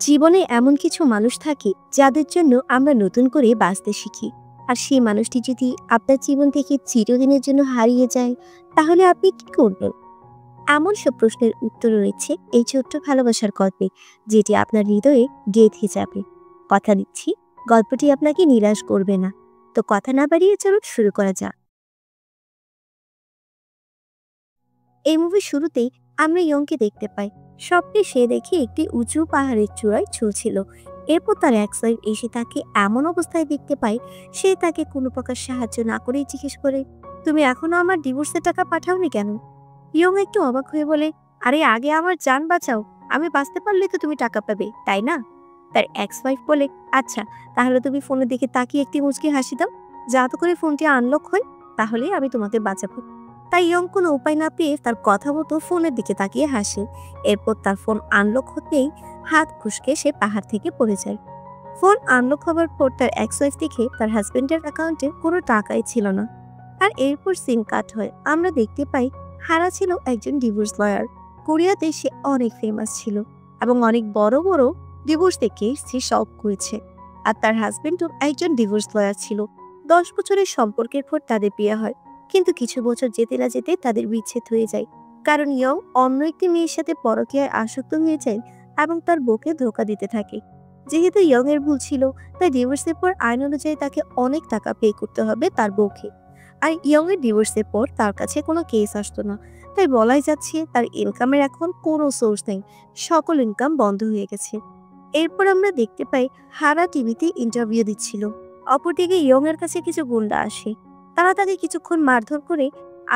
জীবনে এমন কিছু মানুষ থাকে যাদের জন্য আমরা নতুন করে বাঁচতে শিখি। আর সেই মানুষটি যদি আপনার জীবন থেকে চিরদিনের জন্য হারিয়ে যায়, তাহলে আপনি কি করবেন? এমন সব প্রশ্নের উত্তর রয়েছে এই ছোট্ট ভালোবাসার গল্পে, যেটি আপনার হৃদয়ে গেঁথে যাবে। কথা দিচ্ছি, গল্পটি আপনাকে নিরাশ করবে না। তো কথা না বাড়িয়ে চলুন শুরু করা যাক। এই মুভির শুরুতেই আমরা ইয়ংকে দেখতে পাই। স্বপ্নে সে দেখে একটি উঁচু পাহাড়ের চূড়ায় ঝুলছিল। এরপর তার এক ওয়াইফ এসে তাকে এমন অবস্থায় দেখতে পায়, সে তাকে কোনো প্রকার সাহায্য না করেই জিজ্ঞেস করে, তুমি এখনো আমার ডিভোর্সের টাকা পাঠাওনি কেন? ইয়ং একটু অবাক হয়ে বলে, আরে আগে আমার জান বাঁচাও, আমি বাঁচতে পারলে তো তুমি টাকা পাবে, তাই না? তার এক্স ওয়াইফ বলে, আচ্ছা তাহলে তুমি ফোনের দিকে তাকিয়ে একটি মুচকি হাসি দাও, যাতে করে ফোনটি আনলক হয়, তাহলে আমি তোমাকে বাঁচাবো। তাই ইয়ং কোনো উপায় না পেয়ে তার কথা মতো ফোনের দিকে তাকিয়ে হাসে। এরপর তার ফোন আনলক হতেই হাত খুশকে সে পাহাড় থেকে পড়ে যায়। ফোন আনলক হওয়ার পর তার এক্স ওয়াইফ দেখে তার হাজবেন্ডের অ্যাকাউন্টে কোনো টাকাই ছিল না। আর এরপর সিম কাট হয়। আমরা দেখতে পাই হারা ছিল একজন ডিভোর্স লয়ার। কোরিয়াতে সে অনেক ফেমাস ছিল এবং অনেক বড় বড় ডিভোর্স থেকে সে সলভ করেছে। আর তার হাজবেন্ডও একজন ডিভোর্স লয়ার ছিল। 10 বছরের সম্পর্কের পর তাদের বিয়ে হয়, কিন্তু কিছু বছর যেতে না যেতে তাদের বিচ্ছেদ হয়ে যায়, কারণ ইয়ং অন্য একটি মেয়ের সাথে পরকীয়ায় আসক্ত হয়ে যায় এবং তার বউকে ধোঁকা দিতে থাকে। যেহেতু ইয়ং এর ভুল ছিল, তাই ডিভোর্সের পর আইন অনুযায়ী তাকে অনেক টাকা পে করতে হবে তার বউকে। আর ইয়ং এর ডিভোর্সের পর তার কাছে কোনো কেস আসতো না, তাই বলাই যাচ্ছে তার ইনকামের এখন কোনো সোর্স নেই, সকল ইনকাম বন্ধ হয়ে গেছে। এরপর আমরা দেখতে পাই হারা টিভিতে ইন্টারভিউ দিচ্ছিল। অপরদিকে ইয়ং এর কাছে কিছু গুন্ডা আসে। তারা তাকে কিছুক্ষণ মারধর করে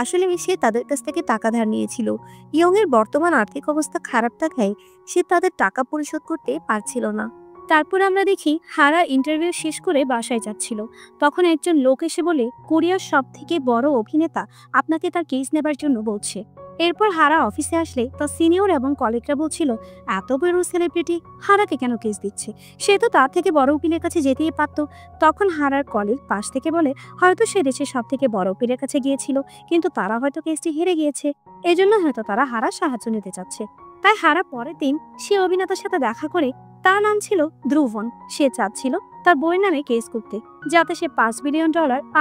আসলে সে তাদের কাছ থেকে টাকা ধার নিয়েছিল। ইয়ং এর বর্তমান আর্থিক অবস্থা খারাপ থাকায় সে তাদের টাকা পরিশোধ করতে পারছিল না। তারপর আমরা দেখি হারা ইন্টারভিউ শেষ করে বাসায় যাচ্ছিল। তখন একজন লোক এসে বলে, কোরিয়ার সব থেকে বড় অভিনেতা আপনাকে তার কেস নেবার জন্য বলছে। এরপর হারা অফিসে আসলে তার সিনিয়র এবং কলিগরা বলছিল, এত বড় সেলিব্রিটি হারাকে কেন কেস দিচ্ছে, সে তো তার থেকে বড় উকিলের কাছে যেতেই পারত। তখন হারার কলিগ পাশ থেকে বলে, হয়তো সে দেশের সব থেকে বড় উকিলের কাছে গিয়েছিল, কিন্তু তারা হয়তো কেসটি হেরে গিয়েছে, এজন্য হয়তো তারা হারার সাহায্য নিতে চাচ্ছে। তাই হারা পরের দিন সে অভিনেতার সাথে দেখা করে। তার নাম ছিল ধ্রুবন। সে চাচ্ছিল তার বইয়ের নামে কেস করতে, যাতে সে $5 বিলিয়ন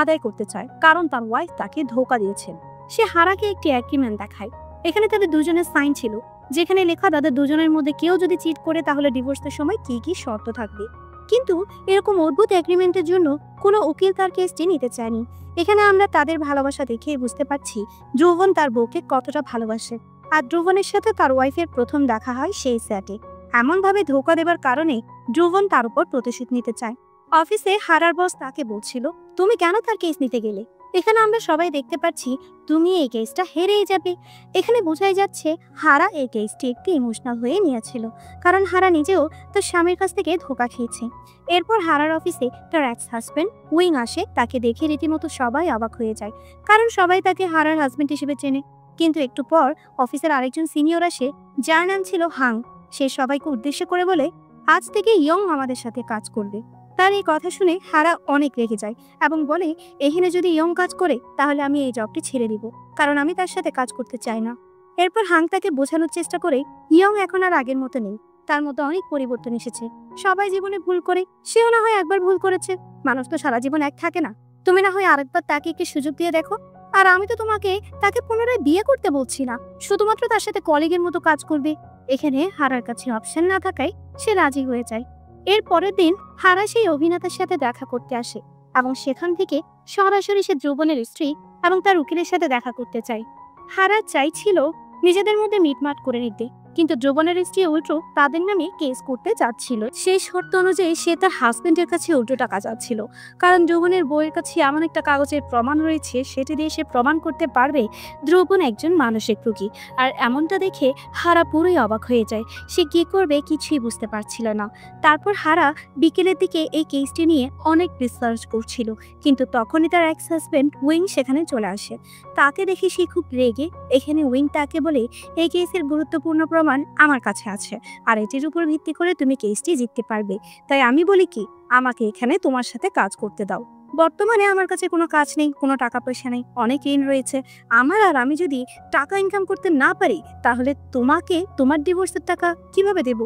আদায় করতে চায়, কারণ তার ওয়াইফ তাকে ধোঁকা দিয়েছেন। সে হারাকে একটি এগ্রিমেন্ট দেখায়। এখানে তাদের দুজনের সাইন ছিল, যেখানে লেখা তাদের দুজনের মধ্যে কেউ যদি চিট করে তাহলে ডিভোর্সের সময় কি কি শর্ত থাকবে। কিন্তু এরকম অদ্ভুত এগ্রিমেন্টের জন্য কোনো উকিল তার কেসটি নিতে চায়নি। এখানে আমরা তাদের ভালোবাসা দেখেই বুঝতে পারছি ধ্রুবন তার বউকে কতটা ভালোবাসে। আর ধ্রুবনের সাথে তার ওয়াইফের প্রথম দেখা হয় সেই সেটে। এমনভাবে ধোঁকা দেবার কারণে ধ্রুবন তার উপর প্রতিশোধ নিতে চায়। অফিসে হারার বস তাকে বলছিল, তুমি কেন তার কেস নিতে গেলে? এখানে আমরা সবাই দেখতে পাচ্ছি তুমি এই কেসটা হেরেই যাবে। এখানে বোঝাই যাচ্ছে হারা এই কেসটি একটু ইমোশনাল হয়ে নিয়েছিল, কারণ হারা নিজেও তার স্বামীর কাছ থেকে ধোঁকা খেয়েছে। এরপর হারার অফিসে তার এক্স হাজবেন্ড উইং আসে। তাকে দেখে রীতিমতো সবাই অবাক হয়ে যায়, কারণ সবাই তাকে হারার হাজবেন্ড হিসেবে চেনে। কিন্তু একটু পর অফিসের আরেকজন সিনিয়র আসে, যার নাম ছিল হাং। সে সবাইকে উদ্দেশ্য করে বলে, আজ থেকে ইয়ং আমাদের সাথে কাজ করবে। তার এই কথা শুনে হারা অনেক রেগে যায় এবং বলে, এখানে যদি ইয়ং কাজ করে তাহলে আমি এই জবটি ছেড়ে দিব, কারণ আমি তার সাথে কাজ করতে চাই না। এরপর হাং তাকে বোঝানোর চেষ্টা করে ইয়ং এখন আর আগের মতো নেই, তার মধ্যে অনেক পরিবর্তন এসেছে। সবাই জীবনে ভুল করে, সেও না হয় একবার ভুল করেছে, মানুষ তো সারা জীবন এক থাকে না। তুমি না হয় আরেকবার তাকে একটি সুযোগ দিয়ে দেখো। আর আমি তো তোমাকে তাকে পুনরায় বিয়ে করতে বলছি না, শুধুমাত্র তার সাথে কলিগের মতো কাজ করবে। এখানে হারার কাছে অপশন না থাকায় সে রাজি হয়ে যায়। এর পরের দিন হারা সেই অভিনেতার সাথে দেখা করতে আসে এবং সেখান থেকে সরাসরি সে ধ্রুবনের স্ত্রী এবং তার উকিলের সাথে দেখা করতে চায়। হারা চাইছিল নিজেদের মধ্যে মিটমাট করে নিতে, কিন্তু ধ্রুবনের স্ত্রী উল্টো তাদের নামে কেস করতে চাচ্ছিল। সেই শর্ত অনুযায়ী সে তার হাজবেন্ডের কাছে উল্টো টাকা চাচ্ছিল, কারণ ধ্রুবনের বউয়ের কাছে এমন একটা কাগজের প্রমাণ রয়েছে, সেটি দিয়ে সে প্রমাণ করতে পারবে ধ্রুবন একজন মানসিক রোগী। আর এমনটা দেখে হারা পুরোই অবাক হয়ে যায়। সে কি করবে কিছুই বুঝতে পারছিল না। তারপর হারা বিকেলের দিকে এই কেসটি নিয়ে অনেক রিসার্চ করছিল, কিন্তু তখনই তার এক্স হাজবেন্ড উইং সেখানে চলে আসে। তাকে দেখে সে খুব রেগে। এখানে উইং তাকে বলে, এই কেসের গুরুত্বপূর্ণ প্রমাণ আমার কাছে আছে, আর এটির উপর ভিত্তি করে তুমি কেসটি জিততে পারবে। তাই আমি বলি কি, আমাকে এখানে তোমার সাথে কাজ করতে দাও। বর্তমানে আমার কাছে কোনো কাজ নেই, কোনো টাকা পয়সা নেই, অনেক ঋণ রয়েছে আমার। আর আমি যদি টাকা ইনকাম করতে না পারি তাহলে তোমাকে তোমার ডিভোর্সের টাকা কিভাবে দেব?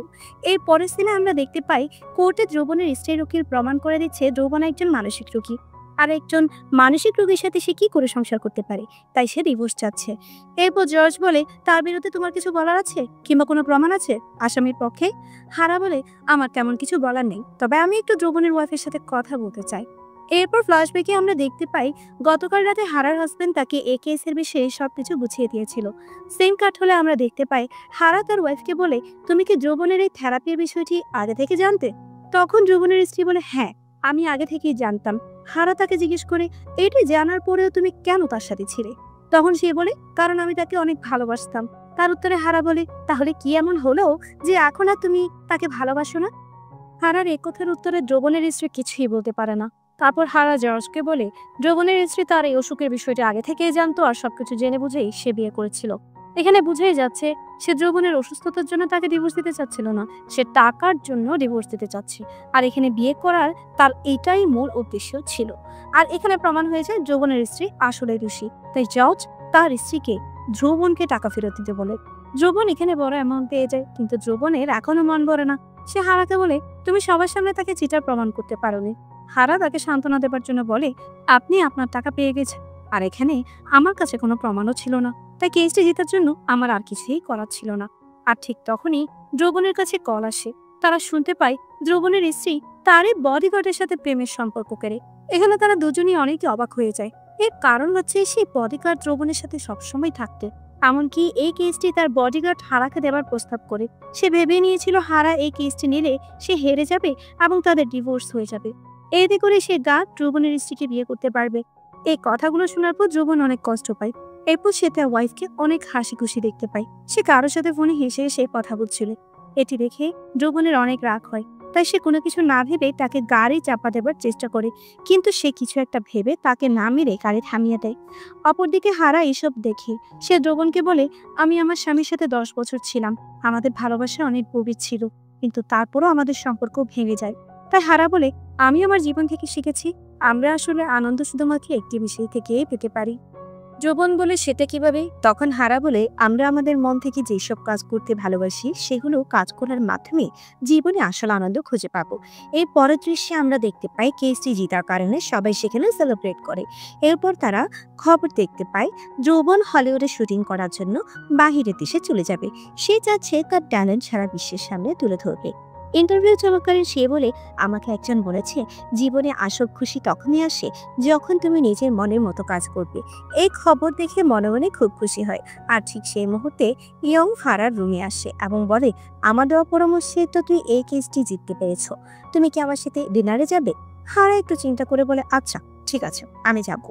এর পরের সিনে আমরা দেখতে পাই কোর্টে দ্রবণের স্ত্রীর উকিল প্রমাণ করে দিচ্ছে দ্রবণ একজন মানসিক রোগী। আর একজন মানসিক রোগীর সাথে সে কি করে সংসার করতে পারে, তাই সে ডিভোর্স চাচ্ছে। এরপর জজ বলে, তার বিরুদ্ধে তোমার কিছু বলার আছে কিংবা কোনো প্রমাণ আছে আসামির পক্ষে? হারা বলে, আমার তেমন কিছু বলার নেই, তবে আমি একটু দ্রবণের ওয়াইফের সাথে কথা বলতে চাই। এরপর ফ্ল্যাশব্যাকে আমরা দেখতে পাই গতকাল রাতে হারার হাজবেন্ড তাকে এই কেসের বিষয়ে সবকিছু বুঝিয়ে দিয়েছিল। সেম কাট হলে আমরা দেখতে পাই হারা তার ওয়াইফকে বলে, তুমি কি দ্রবণের এই থেরাপির বিষয়টি আগে থেকে জানতে? তখন দ্রবণের স্ত্রী বলে, হ্যাঁ, আমি আগে থেকেই জানতাম। হারা তাকে জিজ্ঞেস করে, এটি জানার পরেও তুমি কেন তার সাথে ছিলে? তখন সে বলে, কারণ আমি তাকে অনেক ভালোবাসতাম। তার উত্তরে হারা বলে, তাহলে কি এমন হলো যে এখন আর তুমি তাকে ভালোবাসো না? হারার এই কথার উত্তরে দ্রবণের স্ত্রী কিছুই বলতে পারে না। তারপর হারা জর্জকে বলে, দ্রবণের স্ত্রী তার এই অসুখের বিষয়টি আগে থেকেই জানতো আর সবকিছু জেনে বুঝেই সে বিয়ে করেছিল। এখানে বুঝেই যাচ্ছে সে দ্রবণের অসুস্থতার জন্য তাকে ডিভোর্স দিতে চাচ্ছিল না, সে টাকার জন্য ডিভোর্স দিতে চাচ্ছে। আর এখানে বিয়ে করার তার এটাই মূল উদ্দেশ্য ছিল। আর এখানে প্রমাণ হয়ে যায় দ্রবণের স্ত্রী আসলে দোষী। তাই জজ তার স্ত্রীকে দ্রবণকে টাকা ফেরত দিতে বলে। দ্রবণ এখানে বড় অ্যামাউন্ট পেয়ে যায়, কিন্তু দ্রবণের এখনো মন ভরে না। সে হারাকে বলে, তুমি সবার সামনে তাকে চিটার প্রমাণ করতে পারোনি। হারা তাকে সান্ত্বনা দেবার জন্য বলে, আপনি আপনার টাকা পেয়ে গেছেন, আর এখানে আমার কাছে কোনো প্রমাণও ছিল না, তাই কেসটি জেতার জন্য আমার আর কিছুই করার ছিল না। আর ঠিক তখনই দ্রবণের কাছে কল আসে। তারা শুনতে পায় দ্রবণের স্ত্রী তারই বডিগার্ডের সাথে প্রেমের সম্পর্ক করে। এখানে তারা দুজনই অনেকই অবাক হয়ে যায়। এর কারণ হচ্ছে সেই বডিগার্ড দ্রবণের সাথে সবসময় থাকতে, এমনকি এই কেসটি তার বডিগার্ড হারাকে দেবার প্রস্তাব করে। সে ভেবে নিয়েছিল হারা এই কেসটি নিলে সে হেরে যাবে এবং তাদের ডিভোর্স হয়ে যাবে। এতে করে সে গার্ড দ্রবণের স্ত্রীকে বিয়ে করতে পারবে। এই কথাগুলো শোনার পর দ্রবণ অনেক কষ্ট পায়। এরপর সে তার ওয়াইফকে অনেক হাসি খুশি দেখতে পায়। সে কারোর সাথে ফোনে হেসে হেসে কথা বলছিল। এটি দেখে দ্রবণের অনেক রাগ হয়, তাই সে কোনো কিছু না ভেবে তাকে গাড়ি চাপা দেবার চেষ্টা করে, কিন্তু সে কিছু একটা ভেবে তাকে না মেরে গাড়ি থামিয়ে দেয়। অপরদিকে হারা এসব দেখে সে দ্রবণকে বলে, আমি আমার স্বামীর সাথে 10 বছর ছিলাম, আমাদের ভালোবাসা অনেক গভীর ছিল, কিন্তু তারপরও আমাদের সম্পর্ক ভেঙে যায়। তাই হারা বলে, আমি আমার জীবন থেকে শিখেছি আমরা আসলে আনন্দ শুধুমাত্র একটি বিষয় থেকেই পেতে পারি। যৌবন বলে, সেটা কিভাবে? তখন হারা বলে, আমরা আমাদের মন থেকে যেসব কাজ করতে ভালোবাসি সেগুলো কাজ করার মাধ্যমে জীবনে আসল আনন্দ খুঁজে পাবো। এই পরের দৃশ্যে আমরা দেখতে পাই কেসটি জিতার কারণে সবাই সেখানে সেলিব্রেট করে। এরপর তারা খবর দেখতে পায় যৌবন হলিউডে শুটিং করার জন্য বাহিরের দেশে চলে যাবে। সে চাচ্ছে তার ট্যালেন্ট সারা বিশ্বের সামনে তুলে ধরবে। ইন্টারভিউ চলাকালীন সে বলে, আমাকে একজন বলেছে জীবনে আসল খুশি তখনই আসে যখন তুমি নিজের মনের মতো কাজ করবে। এই খবর দেখে মনে মনে খুব খুশি হয়। আর ঠিক সেই মুহূর্তে ইয়ং হারার রুমে আসে এবং বলে, আমার দেওয়া পরামর্শে তো তুই এই কেসটি জিততে পেরেছ, তুমি কি আমার সাথে ডিনারে যাবে? হারা একটু চিন্তা করে বলে, আচ্ছা ঠিক আছে, আমি যাব।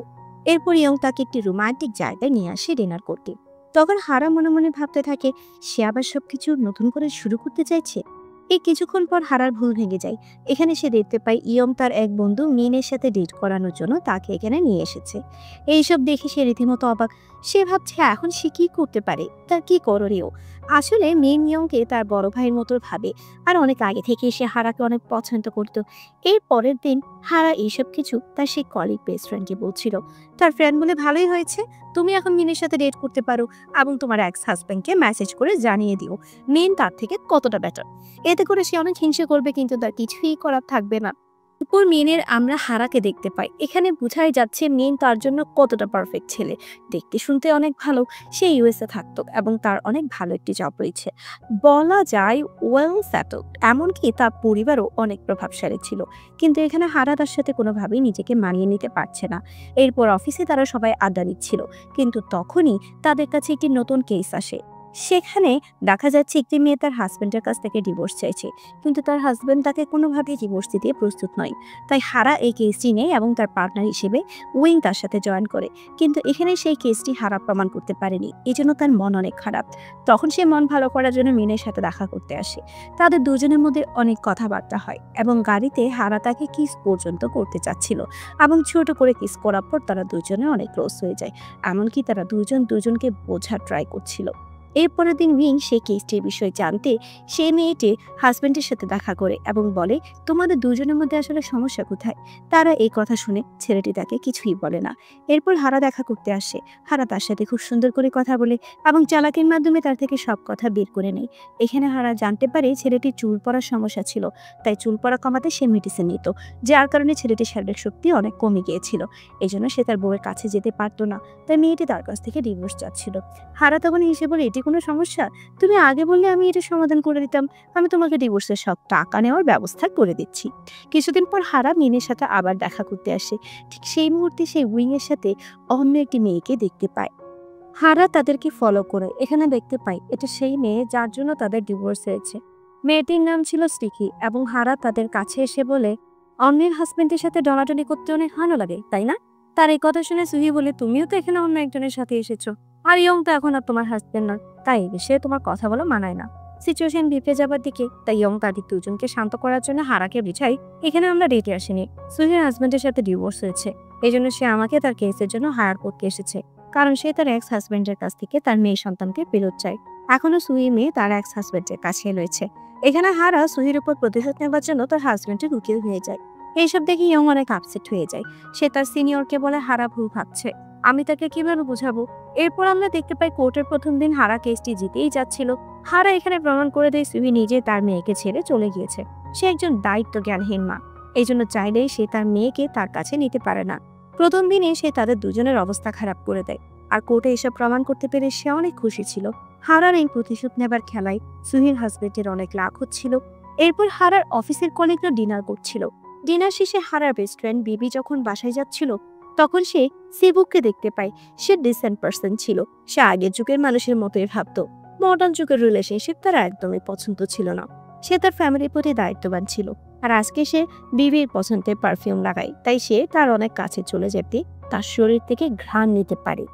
এরপর ইয়ং তাকে একটি রোমান্টিক জায়গায় নিয়ে আসে ডিনার করতে। তখন হারা মনে মনে ভাবতে থাকে সে আবার সবকিছু নতুন করে শুরু করতে চাইছে। এই কিছুক্ষণ পর হারার ভুল ভেঙে যায়। এখানে সে দেখতে পায় ইয়ম তার এক বন্ধু মিনের সাথে ডেট করানোর জন্য তাকে এখানে নিয়ে এসেছে। এইসব দেখে সে রীতিমতো অবাক। সে ভাবছে এখন সে কি করতে পারে, তার কি করণীয়। আসলে মিন ইয়ংকে তার বড় ভাইয়ের মতো ভাবে, আর অনেক আগে থেকে সে হারাকে অনেক পছন্দ করত। এর পরের দিন হারা এইসব কিছু তার সেই কলিগ বেস্ট ফ্রেন্ডকে বলছিল। তার ফ্রেন্ড বলে, ভালোই হয়েছে, তুমি এখন মিনের সাথে ডেট করতে পারো এবং তোমার এক্স হাজব্যান্ডকে মেসেজ করে জানিয়ে দিও মিন তার থেকে কতটা বেটার। এতে করে সে অনেক হিংসে করবে, কিন্তু তার কিছুই করার থাকবে না। উপর মেনের আমরা হারাকে দেখতে পাই। এখানে বোঝাই যাচ্ছে মেন তার জন্য কতটা পারফেক্ট ছেলে। দেখতে শুনতে অনেক ভালো, সে ইউএসএ থাকতো এবং তার অনেক ভালো একটি জব রয়েছে, বলা যায় ওয়েল সেটেলড। এমনকি তার পরিবারও অনেক প্রভাবশালী ছিল, কিন্তু এখানে হারা তার সাথে কোনোভাবেই নিজেকে মানিয়ে নিতে পারছে না। এরপর অফিসে তারা সবাই আড্ডা দিচ্ছিল, কিন্তু তখনই তাদের কাছে একটি নতুন কেস আসে। সেখানে দেখা যাচ্ছে একটি মেয়ে তার হাজবেন্ডের কাছ থেকে ডিভোর্স চাইছে, কিন্তু তার হাজবেন্ড তাকে কোনোভাবেই ডিভোর্স দিতে প্রস্তুত নয়। তাই হারা এই কেসটি নেয় এবং তার পার্টনার হিসেবে উইং তার সাথে জয়েন করে। কিন্তু এখানে সেই কেসটি হারা প্রমাণ করতে পারেনি, এই জন্য তার মন অনেক খারাপ। তখন সে মন ভালো করার জন্য মিনের সাথে দেখা করতে আসে। তাদের দুজনের মধ্যে অনেক কথাবার্তা হয় এবং গাড়িতে হারা তাকে কিস পর্যন্ত করতে চাচ্ছিল এবং ছোট করে কিস করার পর তারা দুজনে অনেক ক্লোজ হয়ে যায়। এমনকি তারা দুজন দুজনকে বোঝার ট্রাই করছিল। এরপরের দিন উইং সেই কেসটির বিষয়ে জানতে সেই মেয়েটি হাজবেন্ডের সাথে দেখা করে এবং বলে, তোমাদের দুজনের মধ্যে আসলে সমস্যা কোথায়? তারা এই কথা শুনে ছেলেটি তাকে কিছুই বলে না। এরপর হারা দেখা করতে আসে। হারা তার সাথে খুব সুন্দর করে কথা বলে এবং চালাকির মাধ্যমে তার থেকে সব কথা বের করে নেয়। এখানে হারা জানতে পারে ছেলেটির চুল পড়ার সমস্যা ছিল, তাই চুল পড়া কমাতে সে মেডিসিন নিত, যার কারণে ছেলেটির শারীরিক শক্তি অনেক কমে গিয়েছিল। এই জন্য সে তার বউয়ের কাছে যেতে পারতো না, তাই মেয়েটি তার কাছ থেকে ডিভোর্স চাচ্ছিল। হারা তখন হেসে বলে, এটি কোনো সমস্যা? তুমি আগে বললে আমি এটা সমাধান করে দিতাম। আমি তোমাকে ডিভোর্সের সব টাকা নেওয়ার ব্যবস্থা করে দিচ্ছি। কিছুদিন পর হারা মিনের সাথে আবার দেখা করতে আসে। ঠিক সেই মুহূর্তে সেই উইং এর সাথে অন্য একটি মেয়েকে দেখতে পায়। হারা তাদেরকে ফলো করে এখানে দেখতে পাই এটা সেই মেয়ে যার জন্য তাদের ডিভোর্স হয়েছে। মেয়েটির নাম ছিল স্টিকি এবং হারা তাদের কাছে এসে বলে, অন্যের হাজবেন্ডের সাথে ডলাডলি করতে অনেক ভালো লাগে, তাই না? তার এই কথা শুনে সুহি বলে, তুমিও তো এখানে অন্য একজনের সাথে এসেছো, আর ইয়ং তো এখন আর তোমার হাজবেন্ড নয়, তাই এই বিষয়ে তোমার কথা বলা মানায় না। সিচুয়েশন বিপে যাবার দিকে, তাই ইয়ং তাদের দুজনকে শান্ত করার জন্য হারাকে বুঝাই, এখানে আমরা ডেটে আসিনি, সুহির হাজবেন্ডের সাথে ডিভোর্স হয়েছে, এই জন্য সে আমাকে তার কেসের জন্য হায়ার করতে এসেছে, কারণ সে তার এক্স হাজবেন্ডের কাছ থেকে তার মেয়ে সন্তানকে ফেরত চায়। এখনো সুহি মেয়ে তার এক্স হাজবেন্ডের কাছে রয়েছে। এখানে হারা সুহির উপর প্রতিশোধ নেওয়ার জন্য তার হাজবেন্ডের উকিল হয়ে যায়। এইসব দেখে ইয়ং অনেক আপসেট হয়ে যায়। সে তার সিনিয়রকে বলে, হারা ভুল ভাবছে, আমি তাকে কিভাবে বোঝাবো? এরপর আমরা দেখতে পাই কোর্টের প্রথম দিন হারা কেসটি জিতেই যাচ্ছিল। হারা এখানে প্রমাণ করে দেয় সুহি নিজে তার মেয়েকে ছেড়ে চলে গিয়েছে। সে একজন দায়িত্ব জ্ঞানহীন মা, এই জন্য চাইলেই সে তার মেয়েকে তার কাছে নিতে পারে না। প্রথম দিনে সে তাদের দুজনের অবস্থা খারাপ করে দেয়, আর কোর্টে এসব প্রমাণ করতে পেরে সে অনেক খুশি ছিল। হারার এই প্রতিশোধ নেবার খেলায় সুহির হাজবেন্ডের অনেক লাভ হচ্ছিল। এরপর হারার অফিসের কলিগরা ডিনার করছিল। ডিনার শেষে হারার বেস্ট ফ্রেন্ড বিবি যখন বাসায় যাচ্ছিল, তখন সে সিবুককে দেখতে পায়। সে ডিসেন্ট পার্সন ছিল। সে আগের যুগের মানুষের মতোই ভাবতো। মডার্ন যুগের রিলেশনশিপ তার একদমই পছন্দ ছিল না। সে তার ফ্যামিলির প্রতি দায়িত্ববান ছিল, আর আজকে সে বিবির পছন্দের পারফিউম লাগায়, তাই সে তার অনেক কাছে চলে যেতে তার শরীর থেকে ঘ্রাণ নিতে পারে।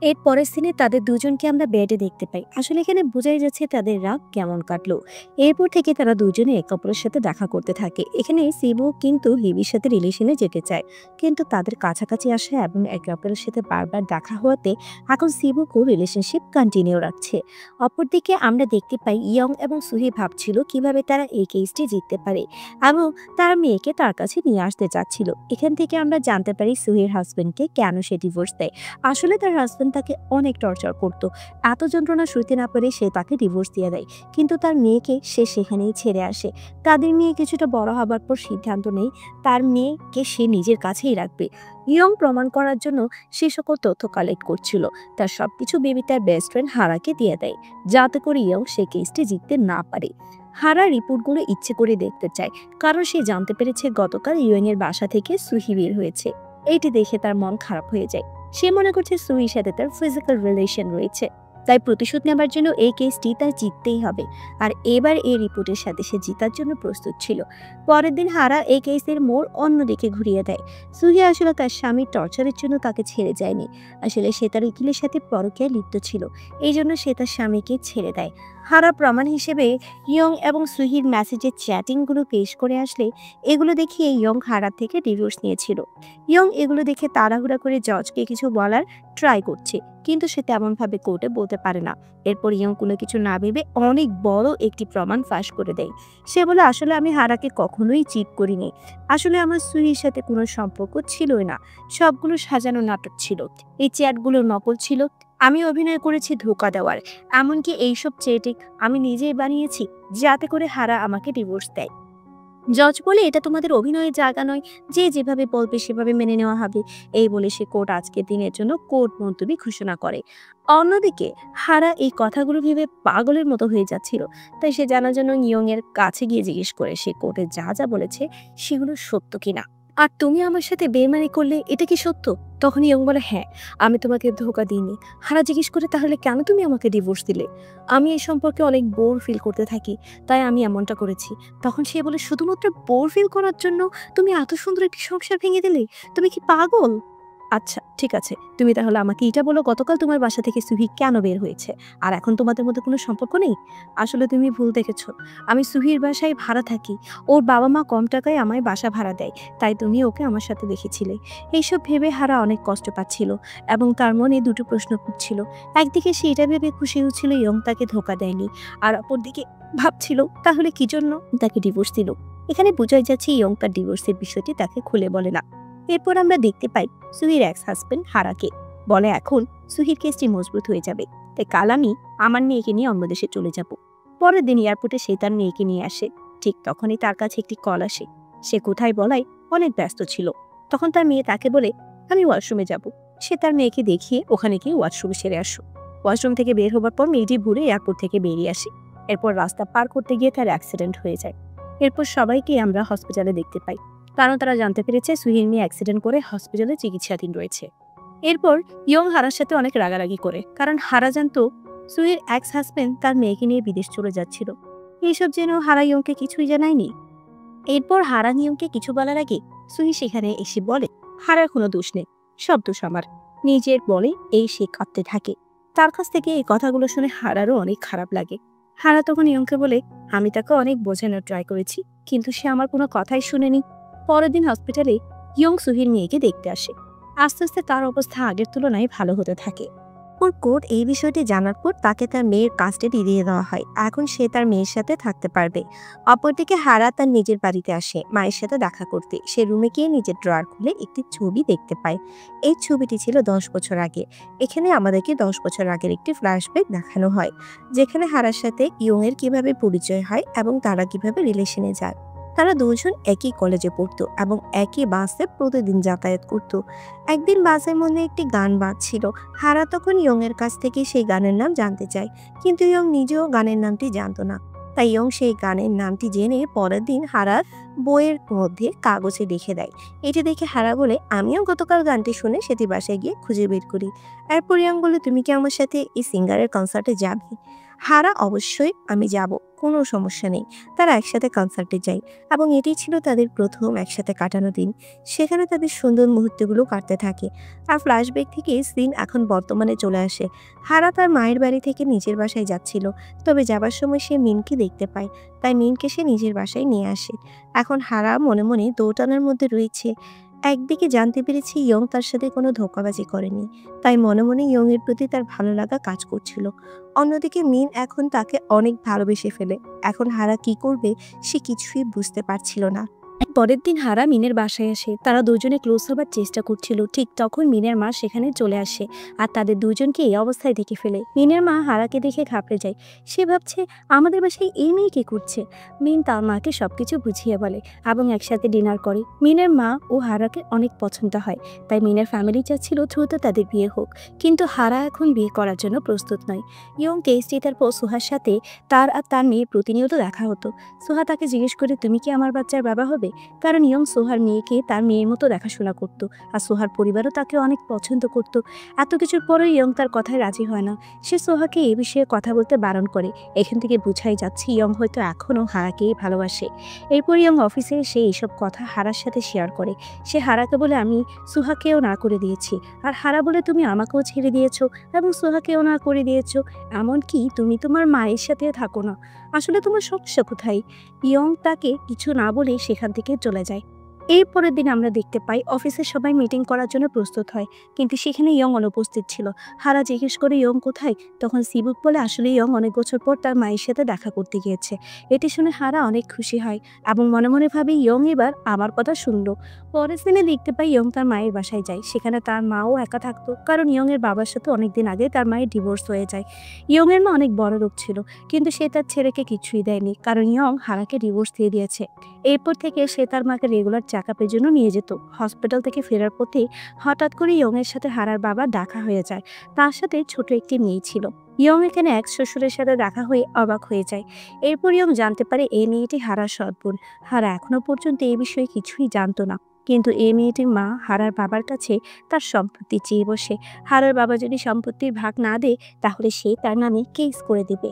এর পরের সিনে তাদের দুজনকে আমরা বেডে দেখতে পাই। আসলে এখানে বোঝাই যাচ্ছে তাদের রাগ কেমন কাটলো। এরপর থেকে তারা দুজনে একে অপরের সাথে দেখা করতে থাকে। এখানে সিবু কিন্তু হিবির সাথে রিলেশনে যেতে চায়, কিন্তু তাদের কাছাকাছি আসা এবং একে অপরের সাথে বারবার দেখা হওয়াতে এখন সিবুকেও রিলেশনশিপ কন্টিনিউ রাখছে। অপরদিকে আমরা দেখতে পাই ইয়ং এবং সুহি ভাবছিল কিভাবে তারা এই কেসটি জিততে পারে এবং তার মেয়েকে তার কাছে নিয়ে আসতে চাচ্ছিল। এখান থেকে আমরা জানতে পারি সুহির হাজবেন্ডকে কেন সে ডিভোর্স দেয়। আসলে তার হাজবেন্ড তাকে অনেক টর্চার করতো। এত যন্ত্রণা সইতে না পেরে সে তাকে ডিভোর্স দিয়ে দেয়, কিন্তু তার মেয়েকে সে সেখানেই ছেড়ে আসে। তাদের মেয়ে কিছুটা বড় হবার পর সিদ্ধান্ত নেই তার মেয়েকে সে নিজের কাছেই রাখবে। ইয়ং প্রমাণ করার জন্য সে সকল তথ্য কালেক্ট করছিল। তার সবকিছু বেবি তার বেস্ট ফ্রেন্ড হারাকে দিয়ে দেয়, যাতে করে ইয়ং সে কেসটি জিততে না পারে। হারা রিপোর্টগুলো ইচ্ছে করে দেখতে চায়, কারণ সে জানতে পেরেছে গতকাল ইয়ং এর বাসা থেকে সুহি বের হয়েছে। এইটি দেখে তার মন খারাপ হয়ে যায়। সে মনে করছে সুহির সাথে তার ফিজিক্যাল রিলেশন রয়েছে, তাই প্রতিশোধ নেবার জন্য এই কেসটি তার জিততেই হবে। আর এবার এই রিপোর্টের সাথে সে জিতার জন্য প্রস্তুত ছিল। পরের দিন হারা এই কেসের মোড় অন্যদিকে ঘুরিয়ে দেয়। সুহি আসলে তার স্বামীর টর্চারের জন্য তাকে ছেড়ে যায়নি। আসলে সে তার উকিলের সাথে পরকীয়ায় লিপ্ত ছিল, এই জন্য সে তার স্বামীকে ছেড়ে দেয়। হারা প্রমাণ হিসেবে ইয়ং এবং সুহির মেসেজের চ্যাটিংগুলো পেশ করে আসলে এগুলো দেখিয়ে ইয়ং হারা থেকে ডিভোর্স নিয়েছিল। ইয়ং এগুলো দেখে তাড়াহুড়া করে জজকে কিছু বলার ট্রাই করছে, কিন্তু সে তেমনভাবে কোর্টে বলতে পারে না। এরপর ইয়ং কোনো কিছু না ভেবে অনেক বড় একটি প্রমাণ ফাঁস করে দেয়। সে বলে, আসলে আমি হারাকে কখনোই চিট করিনি। আসলে আমার সুহির সাথে কোনো সম্পর্ক ছিলই না। সবগুলো সাজানো নাটক ছিল। এই চ্যাটগুলো নকল ছিল। আমি অভিনয় করেছি ধোঁকা দেওয়ার। এমনকি এইসব চ্যাটিং আমি নিজেই বানিয়েছি, যাতে করে হারা আমাকে ডিভোর্স দেয়। জজ বলে, এটা তোমাদের অভিনয়ের জায়গা নয়, যে যেভাবে বলবে সেভাবে মেনে নেওয়া হবে। এই বলে সে কোর্ট আজকের দিনের জন্য কোর্ট মুলতবি ঘোষণা করে। অন্যদিকে হারা এই কথাগুলো ভেবে পাগলের মতো হয়ে যাচ্ছিল, তাই সে জানার জন্য ইয়ং এর কাছে গিয়ে জিজ্ঞেস করে সে কোর্টে যা যা বলেছে সেগুলো সত্য কিনা। আর তুমি আমার সাথে বেইমানি করলে, এটা কি সত্য? তখন ইয়ং বলে, হ্যাঁ, আমি তোমাকে ধোঁকা দিইনি। হারা জিজ্ঞেস করে, তাহলে কেন তুমি আমাকে ডিভোর্স দিলে? আমি এই সম্পর্কে অনেক বোর ফিল করতে থাকি, তাই আমি এমনটা করেছি। তখন সে বলে, শুধুমাত্র বোর ফিল করার জন্য তুমি এত সুন্দর একটি সংসার ভেঙে দিলে? তুমি কি পাগল? আচ্ছা ঠিক আছে, তুমি তাহলে আমাকে এটা বলো, গতকাল তোমার বাসা থেকে সুহি কেন বের হয়েছে? আর এখন তোমাদের মধ্যে কোনো সম্পর্ক নেই? আসলে তুমি ভুল দেখেছো। আমি সুহির বাসায় ভাড়া থাকি। ওর বাবা-মা কম টাকায় আমায় বাসা ভাড়া দেয়। তাই তুমি ওকে আমার সাথে দেখেছিলে। এইসব ভেবে হারা অনেক কষ্ট পাচ্ছিল এবং তার মনে দুটো প্রশ্ন ঘুরছিল। একদিকে সে এটা ভেবে খুশি হচ্ছিল ইয়ং তাকে ধোঁকা দেয়নি। আর অপরদিকে ভাবছিল তাহলে কি জন্য তাকে ডিভোর্স দিল। এখানে বোঝাই যাচ্ছে ইয়ং তার ডিভোর্সের বিষয়টি তাকে খুলে বলে না। এরপর আমরা দেখতে পাই সুহির এক্স হাজবেন্ড হারাকে বলে এখন সুহির কেসটি মজবুত হয়ে যাবে, তাই কাল আমি আমার মেয়েকে নিয়ে অন্য দেশে চলে যাব। পরের দিন এয়ারপোর্টে সে তার মেয়েকে নিয়ে আসে। ঠিক তখনই তার কাছে একটি কল আসে। সে কোথায় বলায় অনেক ব্যস্ত ছিল। তখন তার মেয়ে তাকে বলে আমি ওয়াশরুমে যাব। সে তার মেয়েকে দেখিয়ে ওখানে গিয়ে ওয়াশরুমে সেরে আসো। ওয়াশরুম থেকে বের হবার পর মেয়েটি ঘুরে এয়ারপোর্ট থেকে বেরিয়ে আসে। এরপর রাস্তা পার করতে গিয়ে তার অ্যাক্সিডেন্ট হয়ে যায়। এরপর সবাইকে আমরা হসপিটালে দেখতে পাই, কারণ তারা জানতে পেরেছে সুহির মেয়ে অ্যাক্সিডেন্ট করে হসপিটালে চিকিৎসাধীন রয়েছে। এরপর ইয়ং হারার সাথে অনেক রাগারাগি করে, কারণ হারা জানতো সুহির এক্স হাজবেন্ড তার মেয়েকে নিয়ে বিদেশ চলে যাচ্ছিল। এইসব জেনেও হারা ইয়ংকে কিছুই জানায়নি। এরপর হারা ইয়ংকে কিছু বলার আগে সুহি সেখানে এসে বলে হারার কোনো দোষ নেই, সব দোষ আমার। নিজের বলে এই সে কাঁদতে থাকে। তার কাছ থেকে এই কথাগুলো শুনে হারারও অনেক খারাপ লাগে। হারা তখন ইয়ংকে বলে আমি তাকে অনেক বোঝানোর ট্রাই করেছি, কিন্তু সে আমার কোনো কথাই শুনেনি। পরের দিন হসপিটালে ইয়ং সুহির মেয়েকে দেখতে আসে। আস্তে আস্তে তার অবস্থা আগের তুলনায় ভালো হতে থাকে। ওর কোর্ট এই বিষয়টি জানার পর তাকে তার মেয়ের কাস্টাডি দিয়ে দেওয়া হয়। এখন সে তার মেয়ের সাথে থাকতে পারবে। অপরদিকে হারা তার নিজের বাড়িতে আসে মায়ের সাথে দেখা করতে। সে রুমে গিয়ে নিজের ড্রয়ার খুলে একটি ছবি দেখতে পায়। এই ছবিটি ছিল 10 বছর আগে। এখানে আমাদেরকে 10 বছর আগের একটি ফ্ল্যাশব্যাক দেখানো হয়, যেখানে হারার সাথে ইয়ং এর কিভাবে পরিচয় হয় এবং তারা কিভাবে রিলেশনে যায়। তারা দুজন একই কলেজে পড়তো এবং একই বাসে প্রতিদিন যাতায়াত করত। একদিন বাসের মধ্যে একটি গান বাজছিল। হারা তখন ইয়ং এর কাছ থেকে সেই গানের নাম জানতে চায়, কিন্তু ইয়ং নিজেও গানের নামটি জানতো না। তাই ইয়ং সেই গানের নামটি জেনে পরের দিন হারার বইয়ের মধ্যে কাগজে লিখে দেয়। এটি দেখে হারা বলে আমিও গতকাল গানটি শুনে সেটি বাসায় গিয়ে খুঁজে বের করি। এরপর ইয়ং বলে তুমি কি আমার সাথে এই সিঙ্গারের কনসার্টে যাবে? হারা অবশ্যই আমি যাব, কোনো সমস্যা নেই। তারা একসাথে কনসার্টে যায় এবং এটি ছিল তাদের প্রথম একসাথে কাটানো দিন। সেখানে তাদের সুন্দর মুহূর্তগুলো কাটতে থাকে। আর ফ্ল্যাশব্যাক থেকে সিন এখন বর্তমানে চলে আসে। হারা তার মায়ের বাড়ি থেকে নিজের বাসায় যাচ্ছিল, তবে যাবার সময় সে মিনকে দেখতে পায়। তাই মিনকে সে নিজের বাসায় নিয়ে আসে। এখন হারা মনে মনে দোটানার মধ্যে রয়েছে। একদিকে জানতে পেরেছে ইয়ং তার সাথে কোনো ধোঁকাবাজি করেনি, তাই মনে মনে ইয়ং এর প্রতি তার ভালো লাগা কাজ করছিল। অন্যদিকে মিন এখন তাকে অনেক ভালোবেসে ফেলে। এখন হারা কি করবে সে কিছুই বুঝতে পারছিল না। পরের দিন হারা মিনের বাসায় আসে। তারা দুজনে ক্লোজ হবার চেষ্টা করছিল। ঠিক তখন মিনের মা সেখানে চলে আসে আর তাদের দুজনকে এই অবস্থায় দেখে ফেলে। মিনের মা হারাকে দেখে ঘাবড়ে যায়। সে ভাবছে আমাদের বাসায় এই মেয়ে কি করছে। মিন তার মাকে সবকিছু বুঝিয়ে বলে এবং একসাথে ডিনার করে। মিনের মা ও হারাকে অনেক পছন্দ হয়, তাই মিনের ফ্যামিলি চাচ্ছিল দ্রুত তাদের বিয়ে হোক, কিন্তু হারা এখন বিয়ে করার জন্য প্রস্তুত নয়। ইয়ং কেসটি তারপর সুহার সাথে তার আর তার মেয়ে প্রতিনিয়ত দেখা হতো। সুহা তাকে জিজ্ঞেস করে তুমি কি আমার বাচ্চার বাবা হবে, কারণ ইয়ং সোহার মেয়েকে তার মেয়ের মতো দেখাশোনা করতো আর সোহার পরিবারও তাকে অনেক পছন্দ করত। এত কিছুর পরেও ইয়ং তার কথায় রাজি হয় না। সে সোহাকে এ বিষয়ে কথা বলতে বারণ করে। এখান থেকে বোঝাই যাচ্ছে ইয়ং হয়তো এখনও হারাকেই ভালোবাসে। এরপর ইয়ং অফিসে এসে এইসব কথা হারার সাথে শেয়ার করে। সে হারাকে বলে আমি সোহাকেও না করে দিয়েছি, আর হারা বলে তুমি আমাকেও ছেড়ে দিয়েছো এবং সোহাকেও না করে দিয়েছো, এমনকি তুমি তোমার মায়ের সাথে থাকো না। আসলে তোমার সমস্যা কোথায়? ইয়ং তাকে কিছু না বলে সেখান থেকে চলে যায়। এর পরের দিন আমরা দেখতে পাই অফিসের সবাই মিটিং করার জন্য প্রস্তুত হয়, কিন্তু সেখানে ইয়ং অনুপস্থিত ছিল। হারা জিজ্ঞেস করে ইয়ং কোথায়, তখন সিবুক বলে আসলে ইয়ং অনেক বছর পর তার মায়ের সাথে দেখা করতে গিয়েছে। এটি শুনে হারা অনেক খুশি হয় এবং মনে মনে ভাবে ইয়ং এবার আমার কথা শুনলো। পরের দিনে দেখতে পাই ইয়ং তার মায়ের বাসায় যায়। সেখানে তার মাও একা থাকতো, কারণ ইয়ং এর বাবার সাথে অনেকদিন আগে তার মায়ের ডিভোর্স হয়ে যায়। ইয়ং এর মা অনেক বড় লোক ছিল, কিন্তু সে তার ছেলেকে কিছুই দেয়নি, কারণ ইয়ং হারাকে ডিভোর্স দিয়ে দিয়েছে। এরপর থেকে সে তার মাকে রেগুলার চেকআপের জন্য নিয়ে যেত। হসপিটাল থেকে ফেরার পথে হঠাৎ করে ইয়ং এর সাথে হারার বাবা দেখা হয়ে যায়। তার সাথে ছোট একটি মেয়ে ছিল। ইয়ং এখানে এক শ্বশুরের সাথে দেখা হয়ে অবাক হয়ে যায়। এরপর ইয়ং জানতে পারে এই মেয়েটি হারার সৎ বোন। হারা এখনো পর্যন্ত এই বিষয়ে কিছুই জানতো না, কিন্তু এই মেয়েটির মা হারার বাবার কাছে তার সম্পত্তি চেয়ে বসে। হারার বাবা যদি সম্পত্তির ভাগ না দেয় তাহলে সে তার নামে কেস করে দিবে।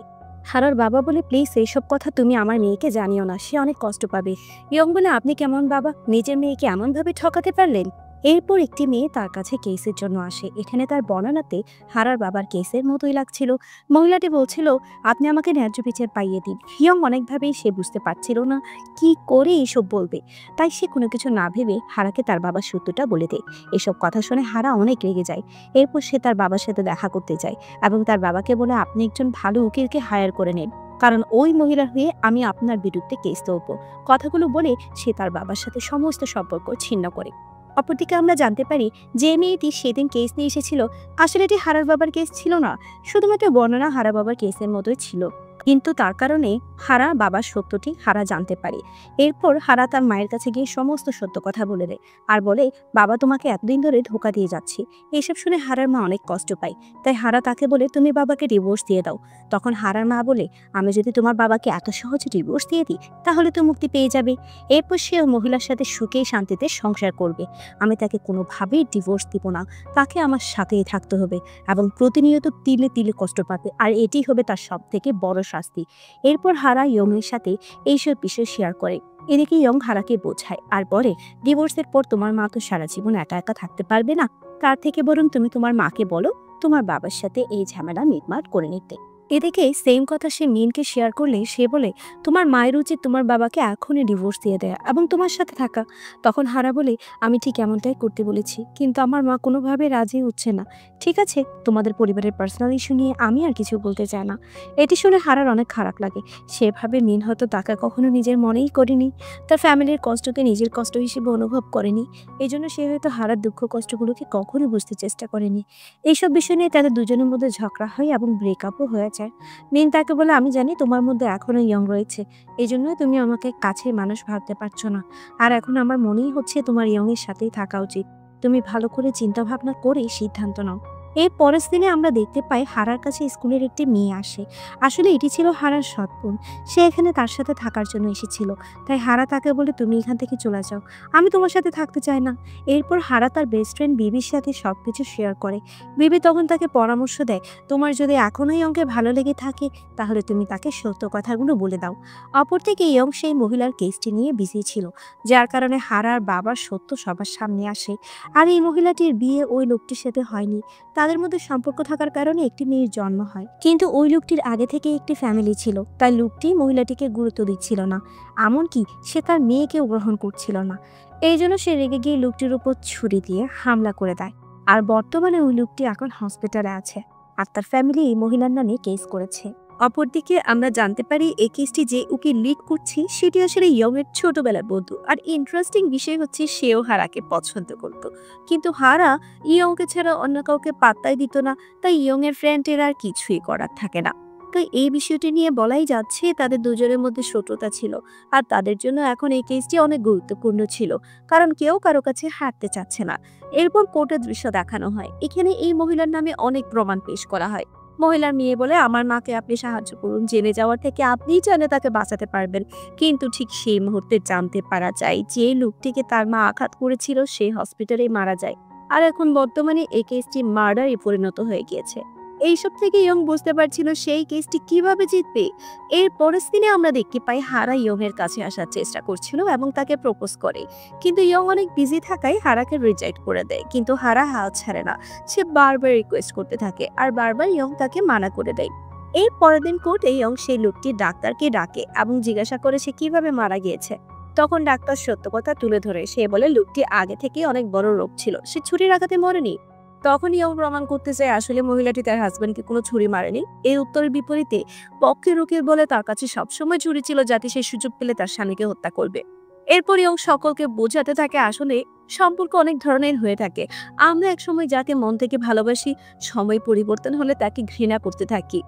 হারার বাবা বলে প্লিজ এইসব কথা তুমি আমার মেয়েকে জানিও না, সে অনেক কষ্ট পাবে। ইয়ং বলে আপনি কেমন বাবা, নিজের মেয়েকে এমনভাবে ঠকাতে পারলেন? এরপর একটি মেয়ে তার কাছে কেসের জন্য আসে। এখানে তার বর্ণনাতে হারার বাবার কেসের মতোই লাগছিল। মহিলাটি বলছিল, আপনি আমাকে ন্যায্য বিচার পাইয়ে দিন। ইয়ং অনেকভাবেই সে বুঝতে পারছিল না কি করে এসব বলবে, তাই সে কোনো কিছু না ভেবে হারাকে তার বাবার সত্যটা বলে দেয়। এসব কথা শুনে হারা অনেক রেগে যায়। এরপর সে তার বাবার সাথে দেখা করতে যায় এবং তার বাবাকে বলে, আপনি একজন ভালো উকিলকে হায়ার করে নেন, কারণ ওই মহিলার হয়ে আমি আপনার বিরুদ্ধে কেস তুলব। কথাগুলো বলে সে তার বাবার সাথে সমস্ত সম্পর্ক ছিন্ন করে। অপরদিকে আমরা জানতে পারি যে মেয়েটি সেদিন কেস নিয়ে এসেছিল আসলে এটি হারার বাবার কেস ছিল না, শুধুমাত্র বর্ণনা হারা বাবার কেসের মতোই ছিল। কিন্তু তার কারণে হারা বাবার সত্যটি হারা জানতে পারে। এরপর হারা তার মায়ের কাছে গিয়ে সমস্ত সত্য কথা বলে দেয় আর বলে, বাবা তোমাকে এতদিন ধরে ধোকা দিয়ে যাচ্ছি। এসব শুনে হারার মা অনেক কষ্ট পায়, তাই হারা তাকে বলে, তুমি বাবাকে ডিভোর্স দিয়ে দাও। তখন হারার মা বলে, আমি যদি তোমার বাবাকে এত সহজে ডিভোর্স দিয়ে দিই তাহলে তো মুক্তি পেয়ে যাবে। এরপর সে ওই মহিলার সাথে সুখে শান্তিতে সংসার করবে। আমি তাকে কোনোভাবেই ডিভোর্স দিব না, তাকে আমার সাথেই থাকতে হবে এবং প্রতিনিয়ত তিলে তিলে কষ্ট পাবে, আর এটি হবে তার সব থেকে বড় শাস্তি। এরপর হারা ইয়ংয়ের সাথে এইসব বিষয় শেয়ার করে। এদিকে ইয়ং হারাকে বোঝায় আর বলে, ডিভোর্সের পর তোমার মা তো সারা জীবন একা একা থাকতে পারবে না, তার থেকে বরং তুমি তোমার মাকে বলো তোমার বাবার সাথে এই ঝামেলা মিটমাট করে নিতে। এদিকে সেম কথা সে মিনকে শেয়ার করলে সে বলে, তোমার মায়ের উচিত তোমার বাবাকে এখনই ডিভোর্স দিয়ে দেয়া এবং তোমার সাথে থাকা। তখন হারা বলে, আমি ঠিক এমনটাই করতে বলেছি, কিন্তু আমার মা কোনোভাবে রাজি হচ্ছে না। ঠিক আছে, তোমাদের পরিবারের পার্সোনাল ইস্যু নিয়ে আমি আর কিছু বলতে চাই না। এটি শুনে হারার অনেক খারাপ লাগে। সেভাবে মিন হয়তো তাকে কখনো নিজের মনেই করেনি, তার ফ্যামিলির কষ্টকে নিজের কষ্ট হিসেবে অনুভব করেনি। এই জন্য সে হয়তো হারার দুঃখ কষ্টগুলোকে কখনোই বুঝতে চেষ্টা করেনি। এইসব বিষয় নিয়ে তাদের দুজনের মধ্যে ঝগড়া হয় এবং ব্রেকআপও হয়ে যায়। মিন তাকে বলে, আমি জানি তোমার মধ্যে এখনো ইয়ং রয়েছে, এই জন্যই তুমি আমাকে কাছের মানুষ ভাবতে পারছো না, আর এখন আমার মনেই হচ্ছে তোমার ইয়ং এর সাথেই থাকা উচিত। তুমি ভালো করে চিন্তা ভাবনা করে সিদ্ধান্ত নাও। এর পরের দিনে আমরা দেখতে পাই হারার কাছে স্কুলের একটি মেয়ে আসে। আসলে এটি ছিল হারার সৎ বোন। সে এখানে তার সাথে থাকার জন্য এসেছিল, তাই হারা তাকে বলে, তুমি এখান থেকে চলে যাও, আমি তোমার সাথে থাকতে চাই না। এরপর হারা তার বেস্ট ফ্রেন্ড বিবির সাথে সবকিছু শেয়ার করে। বিবি তখন তাকে পরামর্শ দেয়, তোমার যদি এখনো ইয়ংকে ভালো লেগে থাকে তাহলে তুমি তাকে সত্য কথাগুলো বলে দাও। অপরদিকে ইয়ং সেই মহিলার কেসটি নিয়ে বিজি ছিল, যার কারণে হারার বাবার সত্য সবার সামনে আসে। আর এই মহিলাটির বিয়ে ওই লোকটির সাথে হয়নি, তাদের মধ্যে সম্পর্ক থাকার কারণে একটি মেয়ের জন্ম হয়, কিন্তু ওই লোকটির আগে থেকে একটি ফ্যামিলি ছিল, তাই লোকটি মহিলাটিকে গুরুত্ব দিচ্ছিল না, এমনকি সে তার মেয়েকেও গ্রহণ করছিল না। এই জন্য সে রেগে গিয়ে লোকটির উপর ছুরি দিয়ে হামলা করে দেয়। আর বর্তমানে ওই লোকটি এখন হসপিটালে আছে আর তার ফ্যামিলি এই মহিলার নামে কেস করেছে। অপরদিকে আমরা জানতে পারি এই কেসটি যে উকিল লিড করছে সেটি আসলে ইয়ং এর ছোটবেলার বন্ধু। আর ইন্টারেস্টিং বিষয় হচ্ছে সেও হারাকে পছন্দ করত, কিন্তু হারা ইয়ংকে ছাড়া অন্য কাউকে পাত্তাই দিত না, তাই ইয়ং এর ফ্রেন্ডের আর কিছুই করার থাকে না। তাই এই বিষয়টি নিয়ে বলাই যাচ্ছে তাদের দুজনের মধ্যে শত্রুতা ছিল, আর তাদের জন্য এখন এই কেসটি অনেক গুরুত্বপূর্ণ ছিল, কারণ কেউ কারো কাছে হারতে চাচ্ছে না। এরপর কোর্টের দৃশ্য দেখানো হয়। এখানে এই মহিলার নামে অনেক প্রমাণ পেশ করা হয়। মহিলার মেয়ে বলে, আমার মাকে আপনি সাহায্য করুন, জেনে যাওয়ার থেকে আপনিই জানে তাকে বাঁচাতে পারবেন। কিন্তু ঠিক সেই মুহূর্তে জানতে পারা যায় যে লোকটিকে তার মা আঘাত করেছিল সে হসপিটালে মারা যায়, আর এখন বর্তমানে এই কেসটি মার্ডারে পরিণত হয়ে গিয়েছে। এইসব থেকে ইয়ং বুঝতে পারছিল সেই কেসটি কিভাবে জিতবে। এর পরের দিনে আমরা দেখতে পাই হারা ইয়ং এর কাছে আসার চেষ্টা করছিল এবং তাকে প্রপোজ করে, কিন্তু ইয়ং অনেক বিজি থাকায় হারাকে রিজেক্ট করে দেয়। কিন্তু হারা হাল ছাড়ে না, সে বারবার রিকোয়েস্ট করতে থাকে আর বারবার ইয়ং তাকে মানা করে দেয়। এর পরের দিন কোর্টে ইয়ং সেই লোকটি ডাক্তারকে ডাকে এবং জিজ্ঞাসা করে সে কিভাবে মারা গিয়েছে। তখন ডাক্তার সত্য কথা তুলে ধরে। সে বলে লোকটি আগে থেকে অনেক বড় রোগ ছিল, সে ছুরির আঘাতে মরেনি। তখন ইয়ং প্রমাণ করতে চায় আসলে মহিলাটি তার হাজবেন্ডকে কোনো ছুরি মারেনি। এই উত্তরের বিপরীতে পক্ষের উকিল বলে তার কাছে সবসময় ছুরি ছিল, যাতে সে সুযোগ পেলে তার স্বামীকে হত্যা করবে। এরপর ইয়ং সকলকে বোঝাতে থাকে আসলে সম্পর্ক অনেক ধরনের হয়ে থাকে। আমরা একসময় যাকে মন থেকে ভালোবাসি, সময় পরিবর্তন হলে তাকে ঘৃণা করতে থাকি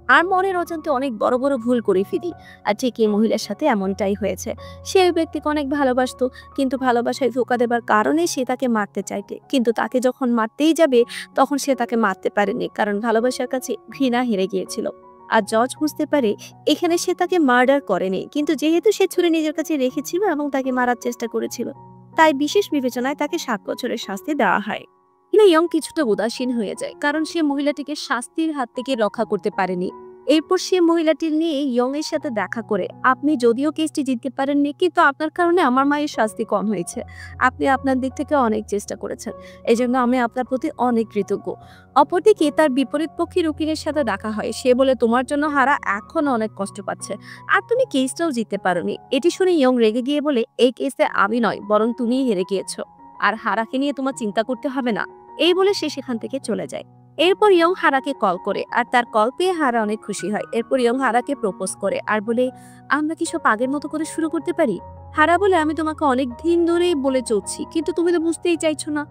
আর মনের অজান্তে অনেক বড় বড় ভুল করে ফেলি। আর ঠিক এই মহিলার সাথে এমনটাই হয়েছে। সে ওই ব্যক্তিকে অনেক ভালোবাসতো, কিন্তু ভালোবাসায় ধোঁকা দেবার কারণে সে তাকে মারতে চাইতে, কিন্তু তাকে যখন মারতেই যাবে তখন সে তাকে মারতে পারেনি, কারণ ভালোবাসার কাছে ঘৃণা হেরে গিয়েছিল। আর জজ বুঝতে পারে এখানে সে তাকে মার্ডার করেনি, কিন্তু যেহেতু সে ছুরি নিজের কাছে রেখেছিল এবং তাকে মারার চেষ্টা করেছিল, তাই বিশেষ বিবেচনায় তাকে 7 বছরের শাস্তি দেওয়া হয়। ইয়ং কিছুটা উদাসীন হয়ে যায়, কারণ সে মহিলাটিকে শাস্তির হাত থেকে রক্ষা করতে পারেনি। এরপর সে মহিলাটি নিয়ে ইয়ং এর সাথে দেখা করে, আপনি যদিও কেসটি জিততে পারেননি, কিন্তু আপনার কারণে আমার মায়ের শাস্তি কম হয়েছে। আপনি আপনার দিক থেকে অনেক চেষ্টা করেছেন, এজন্য আমি আপনার প্রতি অনেক কৃতজ্ঞ। অপরদিকে তার বিপরীত পক্ষের উকিলের সাথে দেখা হয়। সে বলে, তোমার জন্য হারা এখন অনেক কষ্ট পাচ্ছে, আর তুমি কেসটাও জিততে পারোনি। এটি শুনে ইয়ং রেগে গিয়ে বলে, এই কেসে আমি নয়, বরং তুমিই হেরে গিয়েছো, আর হারাকে নিয়ে তোমার চিন্তা করতে হবে না। এই বলে সে সেখান থেকে চলে যায়। এরপর ইয়ং হারাকে কল করে, আর তার কল পেয়ে হারা অনেক খুশি হয়। এরপর ইয়ং হারাকে প্রপোজ করে আর বলে, আমরা কি সব আগের মতো করে শুরু করতে পারি? হারা বলে, আমি তোমাকে অনেক দিন ধরেই বলে চলছি, কিন্তু তুমি তো বুঝতেই চাইছো না।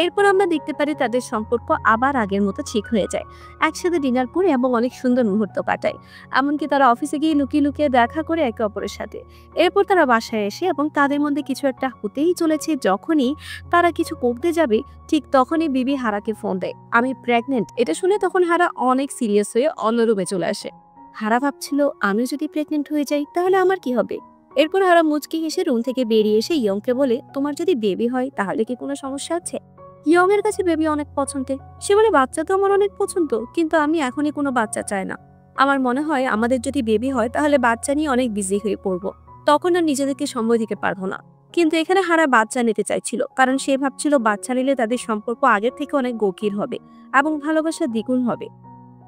এরপর আমরা দেখতে পারি তাদের সম্পর্ক আবার আগের মতো ঠিক হয়ে যায়। একসাথে ডিনার করে এবং অনেক সুন্দর মুহূর্ত কাটায়। এমনকি তারা অফিসে গিয়ে লুকিয়ে লুকিয়ে দেখা করে একে অপরের সাথে। এরপর তারা বাসায় এসে এবং তাদের মধ্যে কিছু একটা হতেই চলেছে। যখনই তারা কিছু করতে যাবে, ঠিক তখনই বিবি হারাকে ফোন দেয়, আমি প্রেগনেন্ট। এটা শুনে তখন হারা অনেক সিরিয়াস হয়ে অন্য রুমে চলে আসে। হারা ভাবছিল, আমি যদি প্রেগনেন্ট হয়ে যাই তাহলে আমার কি হবে? এরপর হারা মুচকি হেসে রুম থেকে বেরিয়ে এসে ইয়ংকে বলে, তোমার যদি বেবি হয় তাহলে কি কোনো সমস্যা আছে? ইয়ং এর কাছে বেবি অনেক পছন্দের। সে বলে, বাচ্চা তো আমার অনেক পছন্দ, কিন্তু আমি এখনই কোনো বাচ্চা চাই না। আমার মনে হয় আমাদের যদি বেবি হয় তাহলে বাচ্চা নিয়ে অনেক বিজি হয়ে পড়বো, তখন আর নিজেদেরকে সময় দিতে পারবো না। কিন্তু এখানে হারা বাচ্চা নিতে চাইছিল, কারণ সে ভাবছিল বাচ্চা নিলে তাদের সম্পর্ক আগের থেকে অনেক গভীর হবে এবং ভালোবাসা দ্বিগুণ হবে।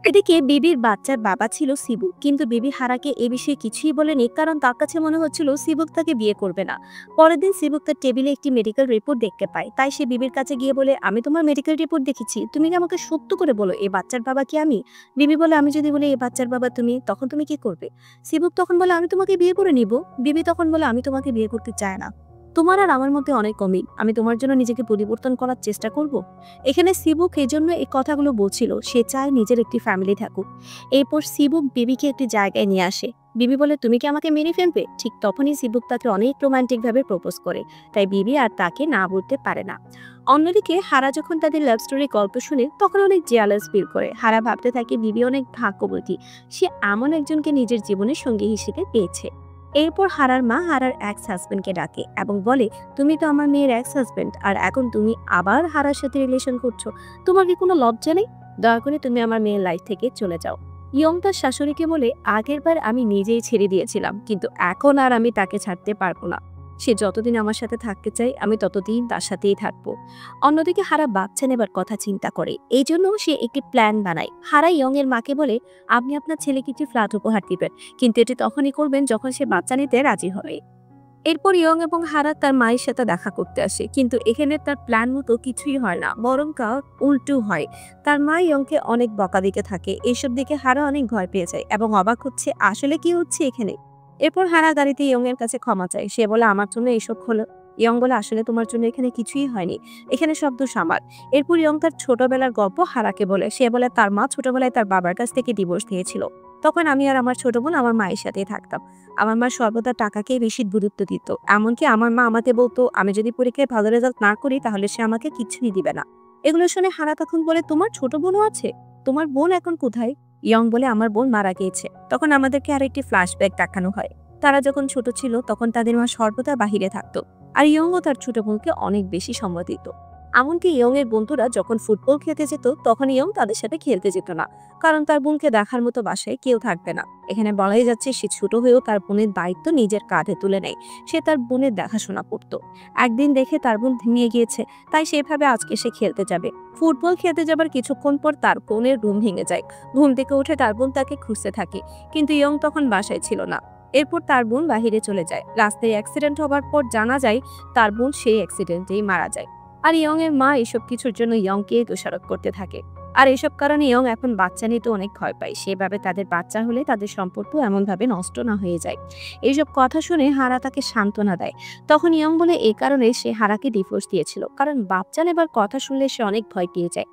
এদিকে বিবির বাচ্চার বাবা ছিল সিবু, কিন্তু বিবি হারাকে এ বিষয়ে কিছুই বলেনি, কারণ তার কাছে মনে হচ্ছিল সিবুক তাকে বিয়ে করবে না। পরের দিন সিবুক তার টেবিলে একটি মেডিকেল রিপোর্ট দেখতে পায়, তাই সে বিবির কাছে গিয়ে বলে, আমি তোমার মেডিকেল রিপোর্ট দেখেছি, তুমি কি আমাকে সত্য করে বলো এই বাচ্চার বাবা কি আমি? বিবি বলে, আমি যদি বলি এই বাচ্চার বাবা তুমি, তখন তুমি কি করবে? সিবুক তখন বলে, আমি তোমাকে বিয়ে করে নিব। বিবি তখন বলে, আমি তোমাকে বিয়ে করতে চাই না, তোমার আর আমার মধ্যে অনেক অমিল, আমি তোমার জন্য নিজেকে পরিবর্তন করার চেষ্টা করব। এখানে সিবুক এই জন্য এই কথাগুলো বলছিল, সে চায় নিজের একটি ফ্যামিলি থাকুক। এরপর সিবুক বিবিকে একটি জায়গায় নিয়ে আসে। বিবি বলে, তুমি কি আমাকে মেনে ফেলবে? ঠিক তখনই সিবুক তাকে অনেক রোমান্টিক ভাবে প্রপোজ করে, তাই বিবি আর তাকে না বলতে পারে না। অন্যদিকে হারা যখন তাদের লাভ স্টোরি গল্প শুনে তখন অনেক জেলাস ফিল করে। হারা ভাবতে থাকে বিবি অনেক ভাগ্যবতী, সে এমন একজনকে নিজের জীবনের সঙ্গী হিসেবে পেয়েছে। এরপর হারার মা হারার এক্স হাজবেন্ডকে ডাকে এবং বলে, তুমি তো আমার মেয়ের এক্স হাজবেন্ড, আর এখন তুমি আবার হারার সাথে রিলেশন করছো, তোমার কি কোনো লজ্জা নেই? দয়া করে তুমি আমার মেয়ের লাইফ থেকে চলে যাও। ইয়ং তার শাশুড়িকে বলে, আগের বার আমি নিজেই ছেড়ে দিয়েছিলাম, কিন্তু এখন আর আমি তাকে ছাড়তে পারবো না। সে যতদিন আমার সাথে থাকতে চাই আমি ততদিন তার সাথেই থাকবো। অন্যদিকে হারা বাচ্চা নেবার কথা চিন্তা করে, এই জন্য সে একটি প্ল্যান বানায়। হারা ইয়ং এর মাকে বলে, আপনি আপনার ছেলেকে একটি ফ্ল্যাট উপহার দিবেন, কিন্তু এটি তখনই করবেন যখন সে বাচ্চা নিতে রাজি হবে। এরপর ইয়ং এবং হারা তার মায়ের সাথে দেখা করতে আসে, কিন্তু এখানে তার প্ল্যান মতো কিছুই হয় না, বরং উল্টো হয়। তার মা ইয়ংকে অনেক বকা দিতে থাকে। এইসব দিকে হারা অনেক ভয় পেয়ে যায় এবং অবাক হচ্ছে আসলে কি হচ্ছে এখানে। এরপর হারা গাড়িতে ইয়ং এর কাছে ক্ষমা চায়। সে বলে, আমার জন্য এইসব হলো। ইয়ং বলে, আসলে তোমার জন্য এখানে কিছুই হয়নি, এখানে সব দোষ আমার। এরপর ইয়ং তার ছোটবেলার গল্প হারাকে বলে। সে বলে, তার মা ছোটবেলায় তার বাবার কাছ থেকে ডিভোর্স দিয়েছিল, তখন আমি আর আমার ছোট বোন আমার মায়ের সাথেই থাকতাম। আমার মা সর্বদা টাকাকে বেশি গুরুত্ব দিত, এমনকি আমার মা আমাকে বলতো আমি যদি পরীক্ষায় ভালো রেজাল্ট না করি তাহলে সে আমাকে কিছুই দিবে না। এগুলো শুনে হারা তখন বলে, তোমার ছোট বোনও আছে? তোমার বোন এখন কোথায়? ইয়ং বলে, আমার বোন মারা গিয়েছে। তখন আমাদেরকে আরেকটি ফ্ল্যাশব্যাক দেখানো হয়। তারা যখন ছোট ছিল তখন তাদের মা সর্বদা বাহিরে থাকতো, আর ইয়ং ও তার ছোট বোনকে অনেক বেশি সময় দিত। এমনকি ইয়ং এর বন্ধুরা যখন ফুটবল খেলতে যেত তখন ইয়ং তাদের সাথে খেলতে যেত না, কারণ তার বোনকে দেখার মতো বাসায় কেউ থাকবে না। এখানে বলাই যাচ্ছে সে ছোট হয়েও তার বোনের দায়িত্ব নিজের কাঁধে তুলে নেয়। সে তার বোনের দেখাশোনা করত। একদিন দেখে তার বোন ঘুমিয়ে গিয়েছে, তাই সেভাবে আজকে সে খেলতে যাবে। ফুটবল খেলতে যাবার কিছুক্ষণ পর তার বোনের ঘুম ভেঙে যায়। ঘুম থেকে উঠে তার বোন তাকে খুঁজতে থাকে, কিন্তু ইয়ং তখন বাসায় ছিল না। এরপর তার বোন বাহিরে চলে যায়। রাস্তায় অ্যাক্সিডেন্ট হবার পর জানা যায় তার বোন সেই অ্যাক্সিডেন্টেই মারা যায়। আর ইয়ং এর মা এসব কিছুর জন্য ইয়ংকে দোষারোপ করতে থাকে। আর এসব কারণে ইয়ং এখন বাচ্চা নিতে অনেক ভয় পায়। সেভাবে তাদের বাচ্চা হলে তাদের সম্পর্ক এমনভাবে নষ্ট না হয়ে যায়। এইসব কথা শুনে হারা তাকে সান্ত্বনা দেয়। তখন ইয়ং বলে, এই কারণে সে হারাকে ডিভোর্স দিয়েছিল, কারণ বাচ্চা নেবার কথা শুনলে সে অনেক ভয় পেয়ে যায়।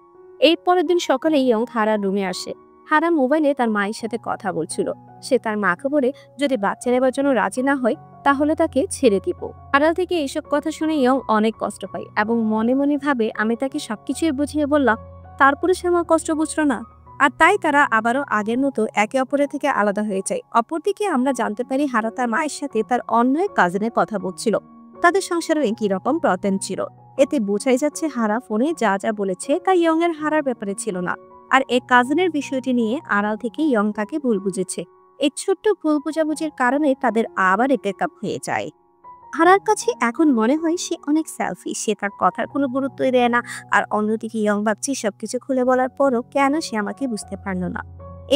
এর পরের দিন সকালে ইয়ং হারার রুমে আসে। হারা মোবাইলে তার মায়ের সাথে কথা বলছিল। সে তার মাকে বলে, যদি বাচ্চা নেবার জন্য রাজি না হয় তাহলে তাকে ছেড়ে দিব। আড়াল থেকে এইসব কথা শুনে ইয়ং অনেক কষ্ট পায় এবং মনে মনে ভাবে, আমি তাকে সবকিছুই বুঝিয়ে বললাম, তারপরে সে আমার কষ্ট বুঝলো না। আর তাই তারা আবারও আগের মতো একে অপরের থেকে আলাদা হয়ে যায়। অপরদিকে আমরা জানতে পারি হারা তার মায়ের সাথে তার অন্য এক কাজিনের কথা বলছিল। তাদের সংসারেও একই রকম প্রবলেম ছিল। এতে বোঝাই যাচ্ছে হারা ফোনে যা যা বলেছে তা ইয়ং এর হারার ব্যাপারে ছিল না, আর এই কাজিনের বিষয়টি নিয়ে আড়াল থেকে ইয়ং তাকে ভুল বুঝেছে। এই ছোট্ট ভুল বোঝাবুঝির কারণে তাদের আবার ব্রেকআপ হয়ে যায়। হারার কাছে এখন মনে হয় সে অনেক সেলফিশ, সে তার কথার কোনো গুরুত্বই দেয় না। আর অন্যদিকে ইয়ং ভাবছে সবকিছু খুলে বলার পরও কেন সে আমাকে বুঝতে পারলো না।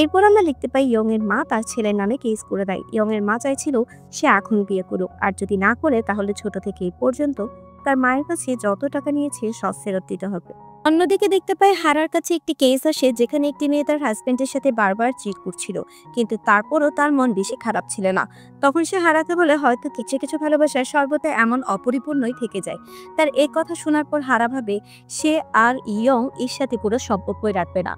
এরপর আমরা লিখতে পাই ইয়ং এর মা তার ছেলের নামে কেস করে দেয়। ইয়ং এর মা চাইছিল সে এখন বিয়ে করুক, আর যদি না করে তাহলে ছোট থেকে এই পর্যন্ত তার মায়ের কাছে যত টাকা নিয়েছে সব ফেরত দিতে হবে। অন্যদিকে দেখতে পাই হারার কাছে একটি কেস আসে যেখানে একটি মেয়ে তার হাজবেন্ডের সাথে বারবার চিট করছিল, কিন্তু তারপরও তার মন বেশি খারাপ ছিল না। তখন সে হারাকে বলে হয়তো কিছু কিছু ভালোবাসা সর্বদা এমন অপরিপূর্ণই থেকে যায়। তার এই কথা শোনার পর হারা ভাবে সে আর ইয়ং এর সাথে পুরো সম্পর্কই রাখবে না,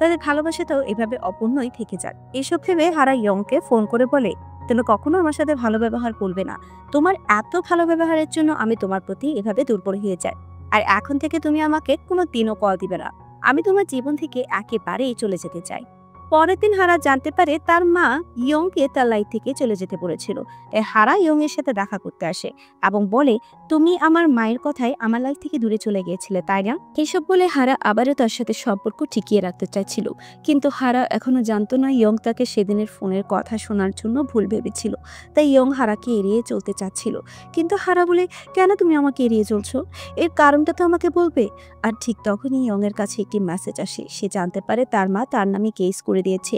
তাদের ভালোবাসাটাও এভাবে অপূর্ণই থেকে যাক। এসব ভেবে হারা ইয়ংকে ফোন করে বলে তুমি কখনো আমার সাথে ভালো ব্যবহার করবে না, তোমার এত ভালো ব্যবহারের জন্য আমি তোমার প্রতি এভাবে দুর্বল হয়ে যাই। আর এখন থেকে তুমি আমাকে কোনো দিনও কল দিবে না, আমি তোমার জীবন থেকে একেবারেই চলে যেতে চাই। পরের দিন হারা জানতে পারে তার মা ইয়ংকে তার লাইফ থেকে চলে যেতে বলেছিল। তাই হারা ইয়ং এর সাথে দেখা করতে আসে এবং বলে তুমি আমার মায়ের কথায় আমার লাইফ থেকে দূরে চলে গিয়েছিলে, তাই না? এসব বলে হারা আবারও তার সাথে সম্পর্ক টিকিয়ে রাখতে চাইছিল, কিন্তু হারা এখনো জানতো না ইয়ং তাকে সেদিনের ফোনের কথা শোনার জন্য ভুল ভেবেছিল। তাই ইয়ং হারাকে এড়িয়ে চলতে চাচ্ছিল, কিন্তু হারা বলে কেন তুমি আমাকে এড়িয়ে চলছো, এর কারণটা তো আমাকে বলবে। আর ঠিক তখনই ইয়ং এর কাছে একটি মেসেজ আসে। সে জানতে পারে তার মা তার নামে কেস করে দিয়েছে।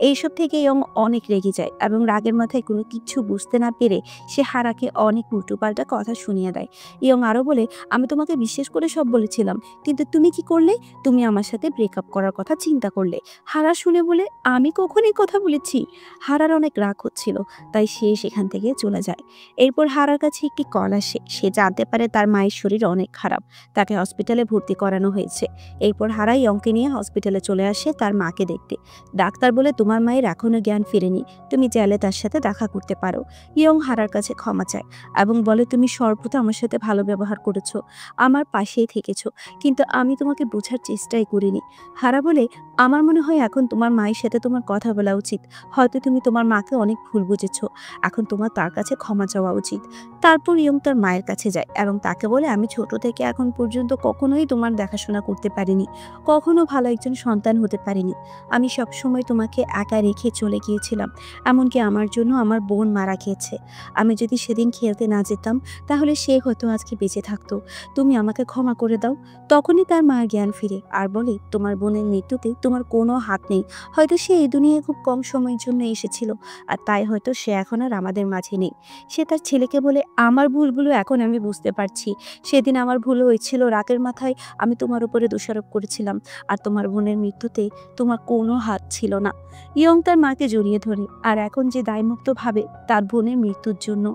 এইসব থেকে ইয়ং অনেক রেগে যায় এবং রাগের মাথায় কোনো কিছু বুঝতে না পেরে সে হারাকে অনেক উল্টোপাল্টা কথা শুনিয়ে দেয়। ইয়ং আরো বলে আমি তোমাকে বিশ্বাস করে সব বলেছিলাম, কিন্তু তুমি কি করলে, তুমি আমার সাথে ব্রেকআপ করার কথা চিন্তা করলে। হারা শুনে বলে আমি কখন এই কথা বলেছি। হারার অনেক রাগ হচ্ছিল, তাই সে সেখান থেকে চলে যায়। এরপর হারার কাছে একটি কল আসে। সে জানতে পারে তার মায়ের শরীর অনেক খারাপ, তাকে হসপিটালে ভর্তি করানো হয়েছে। এরপর হারা ইয়ংকে নিয়ে হসপিটালে চলে আসে তার মাকে দেখতে। ডাক্তার বলে তোমার মায়ের এখনো জ্ঞান ফিরেনি, তুমি চাইলে তার সাথে দেখা করতে পারো। ইয়ং হারার কাছে ক্ষমা চায় এবং বলে তুমি সর্বদা আমার সাথে ভালো ব্যবহার করেছো, আমার পাশেই থেকেছো, কিন্তু আমি তোমাকে বোঝার চেষ্টাই করিনি। হারা বলে আমার মনে হয় এখন তোমার মায়ের সাথে তোমার কথা বলা উচিত, হয়তো তুমি তোমার মাকে অনেক ভুল বুঝেছো, এখন তোমার তার কাছে ক্ষমা চাওয়া উচিত। তারপর ইয়ং তার মায়ের কাছে যায় এবং তাকে বলে আমি ছোট থেকে এখন পর্যন্ত কখনোই তোমার দেখাশোনা করতে পারিনি, কখনো ভালো একজন সন্তান হতে পারিনি। আমি সবসময় তোমাকে একা রেখে চলে গিয়েছিলাম, এমনকি আমার জন্য আমার বোন মারা গিয়েছে। আমি যদি সেদিন খেলতে না যেতাম তাহলে সে হয়তো আজকে বেঁচে থাকতো, তুমি আমাকে ক্ষমা করে দাও। তখনই তার মায়ের জ্ঞান ফিরে আর বলে তোমার বোনের মৃত্যুতে তোমার কোনো হাত নেই, হয়তো সে এই দুনিয়ায় খুব কম সময়ের জন্য এসেছিল, আর তাই হয়তো সে এখন আর আমাদের মাঝে নেই। সে তার ছেলেকে বলে আমার ভুলগুলো এখন আমি বুঝতে পারছি, সেদিন আমার ভুল হয়েছিল, রাগের মাথায় আমি তোমার উপরে দোষারোপ করেছিলাম, আর তোমার বোনের মৃত্যুতে তোমার কোনো হাত ছিল না। ইয়ং তার মাকে জড়িয়ে ধরে আর এখন যে দায়মুক্ত ভাবে তার বোনের মৃত্যুর জন্য,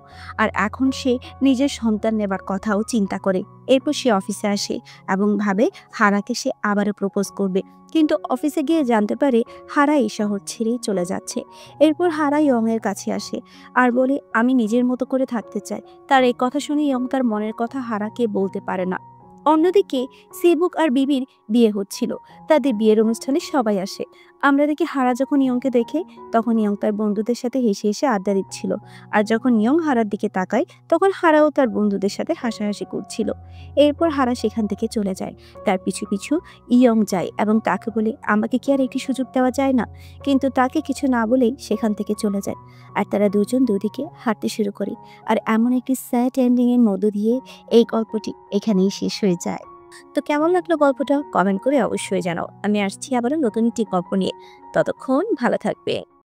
আর এখন সে নিজের সন্তান নেবার কথাও চিন্তা করে। এরপর সে অফিসে আসে এবং ভাবে হারাকে সে আবারও প্রপোজ করবে, কিন্তু অফিসে গিয়ে জানতে পারে হারা এই শহর ছেড়েই চলে যাচ্ছে। এরপর হারা ইয়ং এর কাছে আসে আর বলে আমি নিজের মতো করে থাকতে চাই। তার এই কথা শুনে ইয়ং তার মনের কথা হারাকে বলতে পারে না। অন্যদিকে সেবুক আর বিবির বিয়ে হচ্ছিল, তাদের বিয়ের অনুষ্ঠানে সবাই আসে। আমরা দেখি হারা যখন ইয়ংকে দেখে তখন ইয়ং তার বন্ধুদের সাথে হেসে হেসে আড্ডা দিচ্ছিল, আর যখন ইয়ং হারার দিকে তাকায় তখন হারাও তার বন্ধুদের সাথে হাসাহাসি করছিল। এরপর হারা সেখান থেকে চলে যায়, তার পিছু পিছু ইয়ং যায় এবং তাকে বলে আমাকে কি আর একটি সুযোগ দেওয়া যায় না, কিন্তু তাকে কিছু না বলেই সেখান থেকে চলে যায়। আর তারা দুজন দুদিকে হাঁটতে শুরু করে। আর এমন একটি স্যাড এন্ডিং এর মধ্য দিয়ে এই গল্পটি এখানেই শেষ হয়ে যায়। তো কেমন লাগলো গল্পটা কমেন্ট করে অবশ্যই জানাও। আমি আসছি আবারও নতুন একটি গল্প নিয়ে, ততক্ষণ ভালো থাকবে।